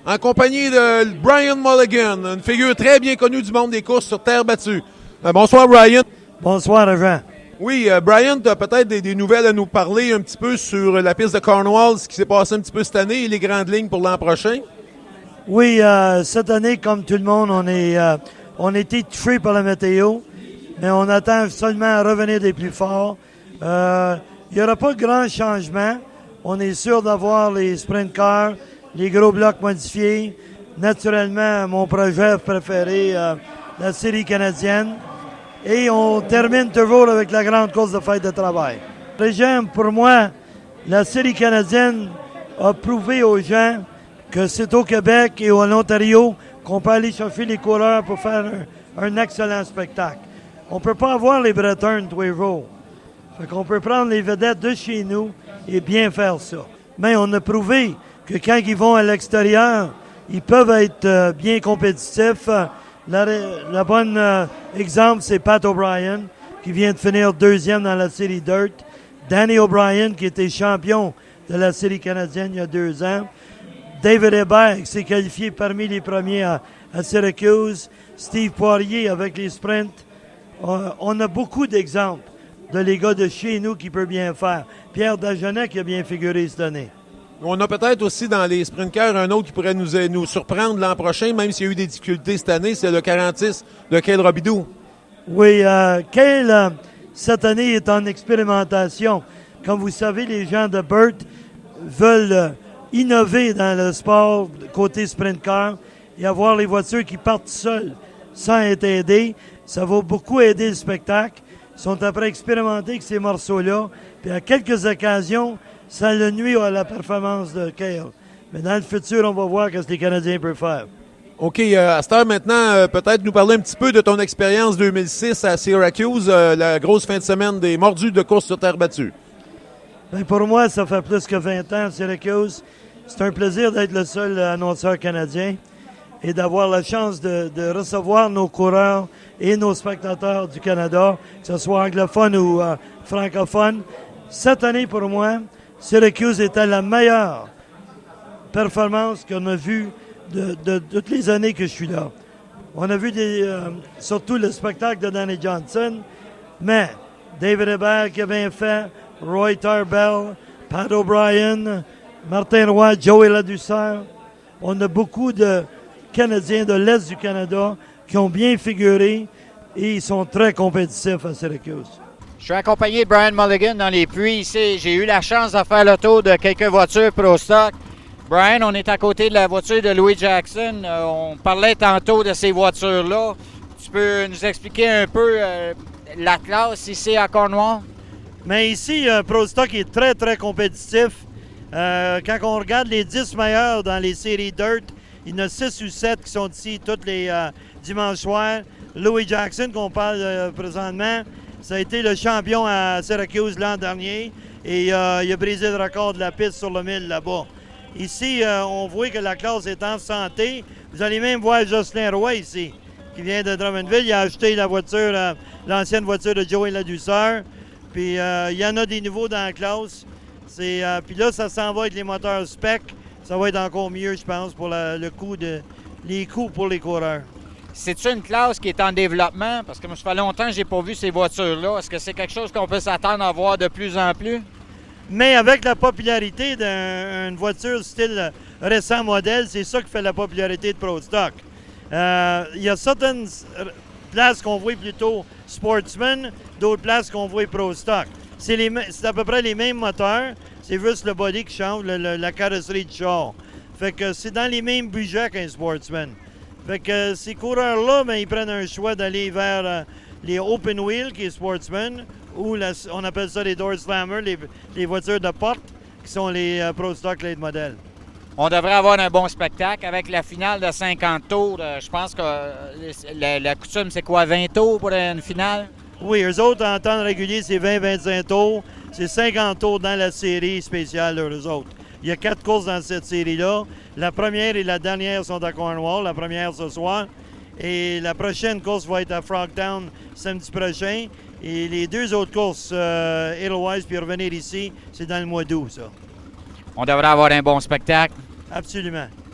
en compagnie de Brian Mulligan, une figure très bien connue du monde des courses sur terre battue. Bonsoir, Brian. Bonsoir, Jean. Oui, Brian, tu as peut-être des nouvelles à nous parler un petit peu sur la piste de Cornwall, ce qui s'est passé un petit peu cette année et les grandes lignes pour l'an prochain. Oui, cette année, comme tout le monde, on a été touché par la météo, mais on attend seulement à revenir des plus forts. Il n'y aura pas de grand changement. On est sûr d'avoir les sprint cars, les gros blocs modifiés. Naturellement, mon projet préféré, la série canadienne. Et on termine toujours avec la grande course de fête de travail. J'aime, pour moi, la série canadienne a prouvé aux gens que c'est au Québec et en Ontario qu'on peut aller chercher les coureurs pour faire un excellent spectacle. On ne peut pas avoir les Bretons tous les jours. Fait qu'on peut prendre les vedettes de chez nous et bien faire ça. Mais on a prouvé que quand ils vont à l'extérieur, ils peuvent être bien compétitifs. La bonne exemple, c'est Pat O'Brien, qui vient de finir deuxième dans la série Dirt. Danny O'Brien, qui était champion de la série canadienne il y a 2 ans. David Hébert, qui s'est qualifié parmi les premiers à Syracuse. Steve Poirier avec les sprints. On a beaucoup d'exemples de les gars de chez nous qui peuvent bien faire. Pierre Dagenet qui a bien figuré cette année. On a peut-être aussi dans les sprint cars un autre qui pourrait nous surprendre l'an prochain, même s'il y a eu des difficultés cette année, c'est le 46 de Cale Robidoux. Oui, Cale, cette année, est en expérimentation. Comme vous savez, les gens de Burt veulent innover dans le sport côté sprint car et avoir les voitures qui partent seules, sans être aidées. Ça va beaucoup aider le spectacle. Ils sont après expérimenter avec ces morceaux-là. Puis à quelques occasions, ça le nuit à la performance de Cale. Mais dans le futur, on va voir ce que les Canadiens peuvent faire. OK, à cette heure maintenant, peut-être nous parler un petit peu de ton expérience 2006 à Syracuse, la grosse fin de semaine des mordus de course sur terre battue. Bien, pour moi, ça fait plus que 20 ans à Syracuse. C'est un plaisir d'être le seul annonceur canadien et d'avoir la chance de recevoir nos coureurs et nos spectateurs du Canada, que ce soit anglophone ou francophone. Cette année, pour moi, Syracuse était la meilleure performance qu'on a vue de toutes les années que je suis là. On a vu surtout le spectacle de Danny Johnson, mais David Hébert qui a bien fait, Roy Tarbell, Pat O'Brien, Martin Roy, Joey Ladouceur. On a beaucoup de Canadiens de l'Est du Canada qui ont bien figuré et ils sont très compétitifs à Syracuse. Je suis accompagné de Brian Mulligan dans les puits ici. J'ai eu la chance de faire le tour de quelques voitures Pro Stock. Brian, on est à côté de la voiture de Louis Jackson. On parlait tantôt de ces voitures-là. Tu peux nous expliquer un peu la classe ici à Cornwall? Mais ici, Pro Stock est très, très compétitif. Quand on regarde les 10 meilleurs dans les séries Dirt, il y en a 6 ou 7 qui sont ici tous les dimanches soirs. Louis Jackson, qu'on parle présentement, ça a été le champion à Syracuse l'an dernier et il a brisé le record de la piste sur le 1000 là-bas. Ici, on voit que la classe est en santé. Vous allez même voir Jocelyn Roy ici, qui vient de Drummondville. Il a acheté la voiture, l'ancienne voiture de Joey Ladouceur. Puis il y en a des nouveaux dans la classe. Puis là, ça s'en va avec les moteurs spec. Ça va être encore mieux, je pense, pour les coûts pour les coureurs. C'est-tu une classe qui est en développement? Parce que moi, ça fait longtemps que je n'ai pas vu ces voitures-là. Est-ce que c'est quelque chose qu'on peut s'attendre à voir de plus en plus? Mais avec la popularité d'une voiture style récent modèle, c'est ça qui fait la popularité de Pro Stock. Il y a certaines places qu'on voit plutôt Sportsman, d'autres places qu'on voit Pro Stock. C'est à peu près les mêmes moteurs, c'est juste le body qui change, la carrosserie du char. Fait que c'est dans les mêmes budgets qu'un Sportsman. Fait que ces coureurs-là, ben, ils prennent un choix d'aller vers les open wheel, qui est Sportsman, ou on appelle ça les door slammers, les voitures de porte, qui sont les Pro Stock late modèles. On devrait avoir un bon spectacle avec la finale de 50 tours. Je pense que la coutume, c'est quoi, 20 tours pour une finale? Oui, eux autres, en temps régulier, c'est 20-25 tours. C'est 50 tours dans la série spéciale, eux autres. Il y a 4 courses dans cette série-là. La première et la dernière sont à Cornwall. La première ce soir. Et la prochaine course va être à Frogtown samedi prochain. Et les 2 autres courses, Edelweiss puis revenir ici, c'est dans le mois d'août, ça. On devrait avoir un bon spectacle. Absolument.